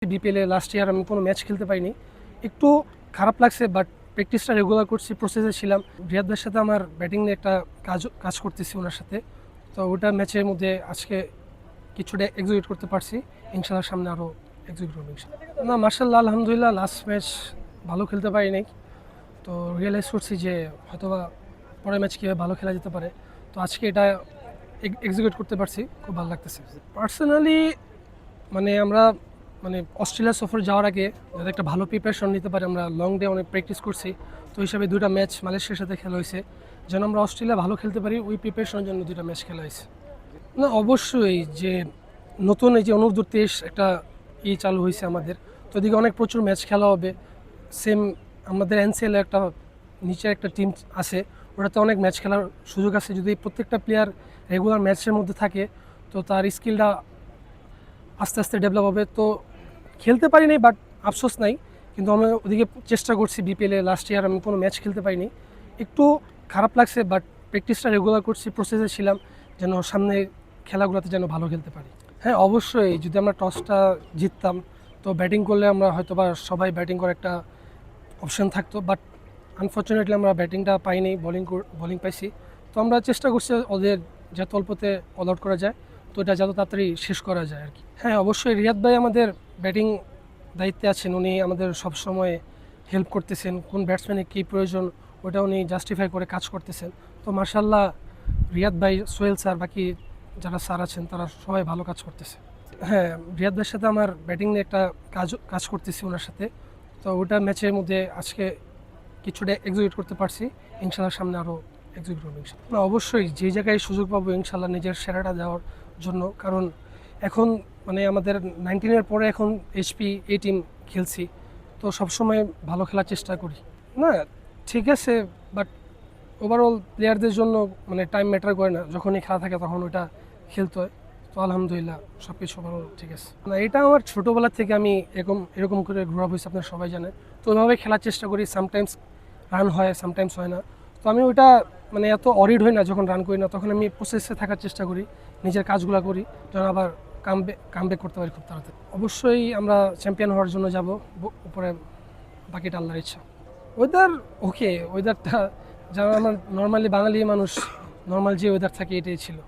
বিপিএলে last year আমি কোনো ম্যাচ খেলতে পারিনি, একটু খারাপ লাগছে। বাট প্র্যাকটিসটা রেগুলার করছি, প্রসেসে ছিলাম। রিয়াদ ভাইয়ের সাথে আমার ব্যাটিং নিয়ে একটা কাজ করতেছি ওনার সাথে। তো ওটা ম্যাচের মধ্যে আজকে কিছুটা এক্সিকিউট করতে পারছি। ইনশাল্লাহ সামনে আরও এক্সিকিউট করবো ইনশাল্লাহ। না, মার্শাল্লাহ, আলহামদুলিল্লাহ লাস্ট ম্যাচ ভালো খেলতে পারিনি। তো রিয়েলাইজ করছি যে হয়তোবা পরের ম্যাচ কীভাবে ভালো খেলা যেতে পারে। তো আজকে এটা এক্সিকিউট করতে পারছি, খুব ভালো লাগতেছে। পার্সোনালি আমরা অস্ট্রেলিয়া সফর যাওয়ার আগে যাতে একটা ভালো প্রিপারেশন নিতে পারি, আমরা লং ডে অনেক প্র্যাকটিস করছি। তো হিসাবে 2টা ম্যাচ মালয়েশিয়ার সাথে খেলা হয়েছে, যেন আমরা অস্ট্রেলিয়া ভালো খেলতে পারি। ওই প্রিপারেশনের জন্য 2টা ম্যাচ খেলা হয়েছে। না, অবশ্যই যে নতুন এই যে অনূর্ধ্ব-23 একটা চালু হয়েছে আমাদের, তো ওদিকে অনেক প্রচুর ম্যাচ খেলা হবে। সেম আমাদের এনসিএল একটা নিচের একটা টিম আছে, ওটাতে অনেক ম্যাচ খেলার সুযোগ আছে। যদি প্রত্যেকটা প্লেয়ার রেগুলার ম্যাচের মধ্যে থাকে, তো তার স্কিলটা আস্তে আস্তে ডেভেলপ হবে। তো খেলতে পারিনি, বাট আফসোস নাই। কিন্তু আমি ওদিকে চেষ্টা করছি। বিপিএলে লাস্ট ইয়ার আমি কোনো ম্যাচ খেলতে পারিনি, একটু খারাপ লাগছে। বাট প্র্যাকটিসটা রেগুলার করছি, প্রসেসে ছিলাম, যেন সামনে খেলাগুলোতে যেন ভালো খেলতে পারি। হ্যাঁ, অবশ্যই যদি আমরা টসটা জিততাম, তো ব্যাটিং করলে আমরা হয়তোবা সবাই ব্যাটিং করার একটা অপশন থাকতো। বাট আনফর্চুনেটলি আমরা ব্যাটিংটা পাইনি, বোলিং পাইছি। তো আমরা চেষ্টা করছি ওদের যত অল্পতে অল আউট করা যায়, তো এটা যত তাড়াতাড়ি শেষ করা যায় আর কি। হ্যাঁ, অবশ্যই রিয়াদ ভাই আমাদের ব্যাটিং দায়িত্বে আছেন। উনি আমাদের সবসময় হেল্প করতেছেন, কোন ব্যাটসম্যানের কী প্রয়োজন ওটা উনি জাস্টিফাই করে কাজ করতেছেন। তো মার্শাল্লাহ, রিয়াদ ভাই, সোহেল স্যার, বাকি যারা স্যার আছেন তারা সবাই ভালো কাজ করতেছে। হ্যাঁ, রিয়াদ ভাইয়ের সাথে আমার ব্যাটিং নিয়ে একটা কাজ করতেছি ওনার সাথে। তো ওটা ম্যাচের মধ্যে আজকে কিছুটা এক্সিকিউট করতে পারছি। ইনশাল্লাহ সামনে আরও এক্সিকিউট করবো ইনশাল্লাহ। না, অবশ্যই যে জায়গায় সুযোগ পাবো ইনশাল্লাহ নিজের সেরাটা দেওয়ার জন্য। কারণ এখন আমাদের 19-এর পরে এখন এইচপি টিম খেলছি, তো সবসময় ভালো খেলার চেষ্টা করি। না, ঠিক আছে, বাট ওভারঅল প্লেয়ারদের জন্য টাইম ম্যাটার করে না। যখনই খেলা থাকে তখন ওইটা খেলতে হয়। তো আলহামদুলিল্লাহ সব কিছু ওভারঅল ঠিক আছে। না, এটা আমার ছোটোবেলা থেকে আমি এরকম করে গ্রো আপ হয়েছে, আপনারা সবাই জানেন। তো ওইভাবে খেলার চেষ্টা করি। সামটাইমস রান হয়, সামটাইমস হয় না। তো আমি ওইটা এত অরিড হই না যখন রান করি না, তখন আমি প্রসেসে থাকার চেষ্টা করি, নিজের কাজগুলো করি, যেন আবার কামব্যাক করতে পারি খুব তাড়াতাড়ি। অবশ্যই আমরা চ্যাম্পিয়ন হওয়ার জন্য যাব, উপরে বাকিটা আল্লাহর ইচ্ছা। ওয়েদারটা যারা আমরা নর্মালি বাঙালি মানুষ, নর্মাল যে ওয়েদার থাকে এটাই ছিল।